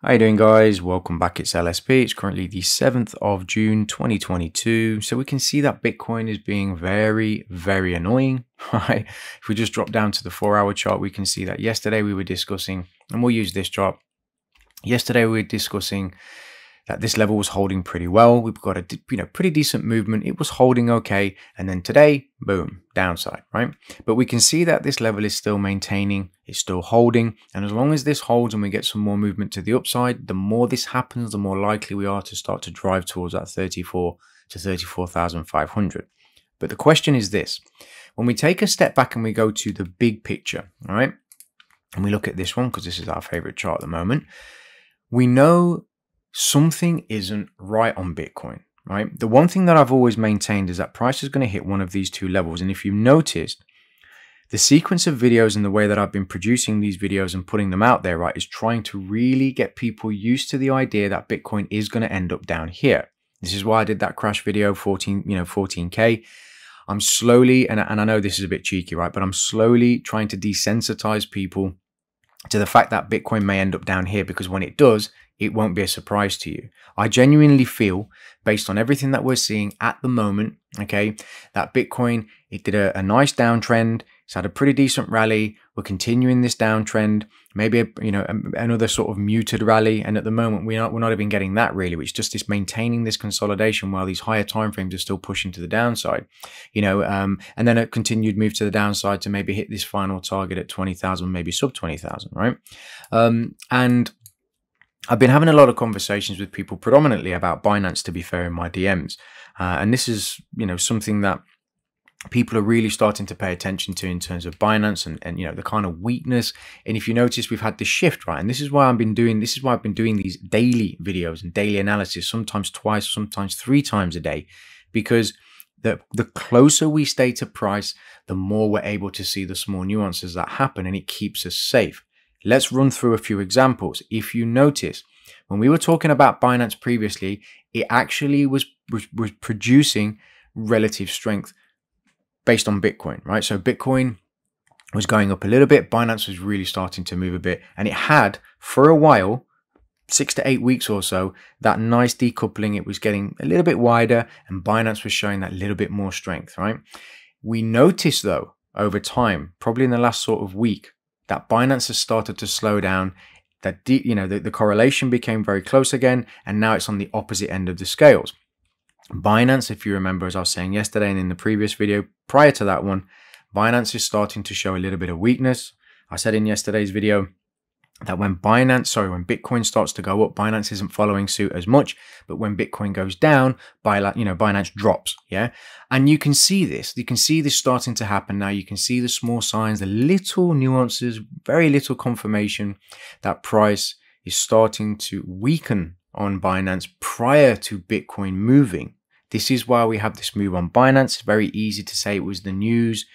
How you doing, guys? Welcome back. It's LSP. It's currently the 7th of June 2022. So we can see that Bitcoin is being very, very annoying, right? If we just drop down to the 4-hour chart, we can see that yesterday we were discussing, and we'll use this chart. Yesterday we were discussing that this level was holding pretty well. We've got a pretty decent movement. It was holding okay. And then today, boom, downside, right? But we can see that this level is still maintaining, it's still holding. And as long as this holds and we get some more movement to the upside, the more this happens, the more likely we are to start to drive towards that 34 to 34,500. But the question is this: when we take a step back and we go to the big picture, all right, and we look at this one, because this is our favorite chart at the moment, we know something isn't right on Bitcoin, right? The one thing that I've always maintained is that price is going to hit one of these two levels. And if you've noticed, the sequence of videos and the way that I've been producing these videos and putting them out there, right, is trying to really get people used to the idea that Bitcoin is going to end up down here. This is why I did that crash video, 14K. I'm slowly, and I know this is a bit cheeky, right, but I'm slowly trying to desensitize people to the fact that Bitcoin may end up down here, because when it does, it won't be a surprise to you. I genuinely feel, based on everything that we're seeing at the moment, okay, that Bitcoin, it did a nice downtrend. It's had a pretty decent rally. We're continuing this downtrend, maybe another sort of muted rally. And at the moment, we're not even getting that really. It's just this maintaining this consolidation while these higher timeframes are still pushing to the downside, and then a continued move to the downside to maybe hit this final target at 20,000, maybe sub 20,000, right? And I've been having a lot of conversations with people predominantly about Binance, to be fair, in my DMs. And this is, something that people are really starting to pay attention to in terms of Binance and the kind of weakness. And if you notice, we've had this shift, right? And this is why I've been doing these daily videos and daily analysis, sometimes twice, sometimes 3 times a day, because the closer we stay to price, the more we're able to see the small nuances that happen, and it keeps us safe. Let's run through a few examples. If you notice, when we were talking about Binance previously, it actually was producing relative strength based on Bitcoin, right? So Bitcoin was going up a little bit. Binance was really starting to move a bit. And it had, for a while, 6 to 8 weeks or so, that nice decoupling. It was getting a little bit wider, and Binance was showing that little bit more strength, right? We noticed, though, over time, probably in the last sort of week, that Binance has started to slow down, that the correlation became very close again, and now it's on the opposite end of the scales. Binance, if you remember, as I was saying yesterday and in the previous video prior to that one, Binance is starting to show a little bit of weakness. I said in yesterday's video that when Bitcoin starts to go up, Binance isn't following suit as much, but when Bitcoin goes down, Binance drops, yeah? And you can see this. You can see this starting to happen now. You can see the small signs, the little nuances, very little confirmation that price is starting to weaken on Binance prior to Bitcoin moving. This is why we have this move on Binance. It's very easy to say it was the news.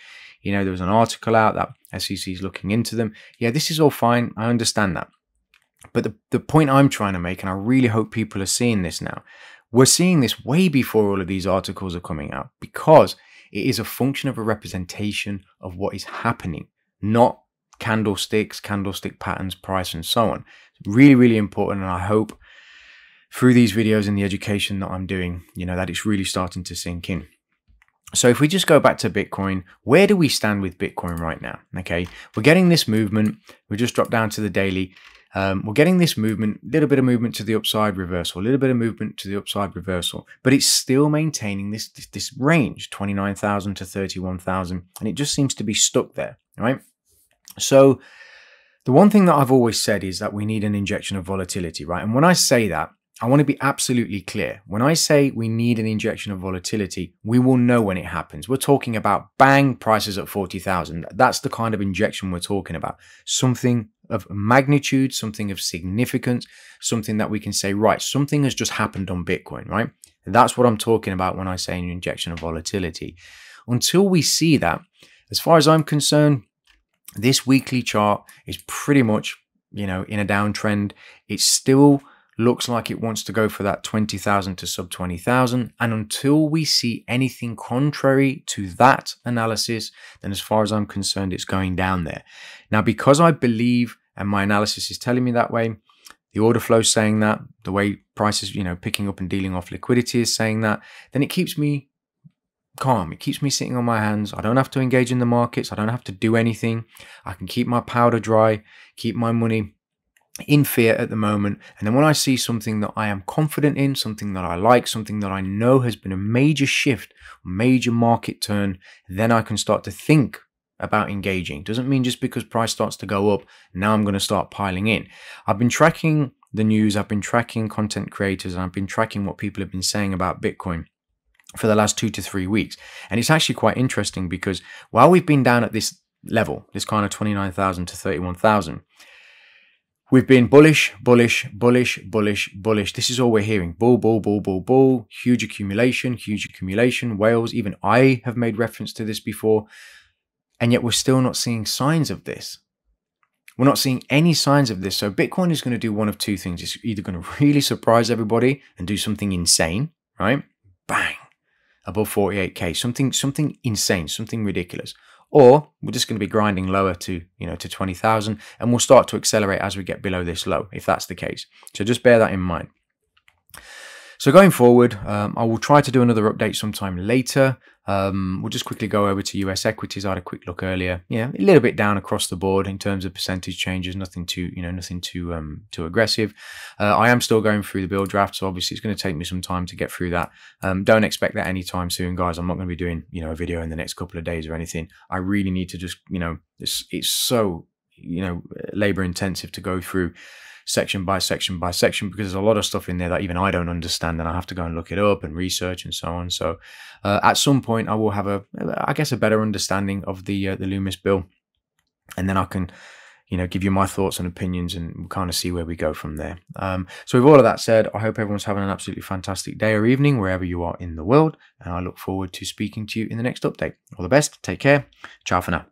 There was an article out that SEC is looking into them. Yeah, this is all fine. I understand that. But the point I'm trying to make, and I really hope people are seeing this now, we're seeing this way before all of these articles are coming out, because it is a function of a representation of what is happening, not candlesticks, candlestick patterns, price, and so on. It's really, really important. And I hope through these videos and the education that I'm doing, that it's really starting to sink in. So if we just go back to Bitcoin, where do we stand with Bitcoin right now? Okay, we're getting this movement. We just dropped down to the daily. We're getting this movement, a little bit of movement to the upside, reversal, a little bit of movement to the upside, reversal, but it's still maintaining this range, 29,000 to 31,000, and it just seems to be stuck there, right? So the one thing that I've always said is that we need an injection of volatility, right? And when I say that, I want to be absolutely clear. When I say we need an injection of volatility, we will know when it happens. We're talking about bang, prices at 40,000. That's the kind of injection we're talking about. Something of magnitude, something of significance, something that we can say, right, something has just happened on Bitcoin, right? That's what I'm talking about when I say an injection of volatility. Until we see that, as far as I'm concerned, this weekly chart is pretty much, in a downtrend. It's still looks like it wants to go for that 20,000 to sub 20,000. And until we see anything contrary to that analysis, then as far as I'm concerned, it's going down there. Now, because I believe, and my analysis is telling me that way, the order flow is saying that, the way prices, picking up and dealing off liquidity is saying that, then it keeps me calm. It keeps me sitting on my hands. I don't have to engage in the markets. I don't have to do anything. I can keep my powder dry, keep my money in fiat at the moment. And then when I see something that I am confident in, something that I like, something that I know has been a major shift, major market turn, then I can start to think about engaging. Doesn't mean just because price starts to go up, now I'm going to start piling in. I've been tracking the news, I've been tracking content creators, and I've been tracking what people have been saying about Bitcoin for the last 2 to 3 weeks. And it's actually quite interesting because while we've been down at this level, this kind of 29,000 to 31,000, we've been bullish, bullish, bullish, bullish, bullish. This is all we're hearing. Bull, bull, bull, bull, bull. Huge accumulation, whales. Even I have made reference to this before. And yet we're still not seeing signs of this. We're not seeing any signs of this. So Bitcoin is going to do one of two things. It's either going to really surprise everybody and do something insane, right? Bang, above 48K, something insane, something ridiculous. Or we're just going to be grinding lower to, to 20,000, and we'll start to accelerate as we get below this low, if that's the case. So just bear that in mind. So going forward, I will try to do another update sometime later. We'll just quickly go over to US equities. I had a quick look earlier. Yeah, a little bit down across the board in terms of percentage changes. Nothing too, too aggressive. I am still going through the build draft, so obviously it's going to take me some time to get through that. Don't expect that anytime soon, guys. I'm not going to be doing, a video in the next couple of days or anything. I really need to just, it's so, labor intensive to go through section by section by section, because there's a lot of stuff in there that even I don't understand, and I have to go and look it up and research and so on. So at some point I will have a better understanding of the Loomis bill, and then I can give you my thoughts and opinions, and we'll kind of see where we go from there. So with all of that said, I hope everyone's having an absolutely fantastic day or evening wherever you are in the world, and I look forward to speaking to you in the next update. All the best, take care, ciao for now.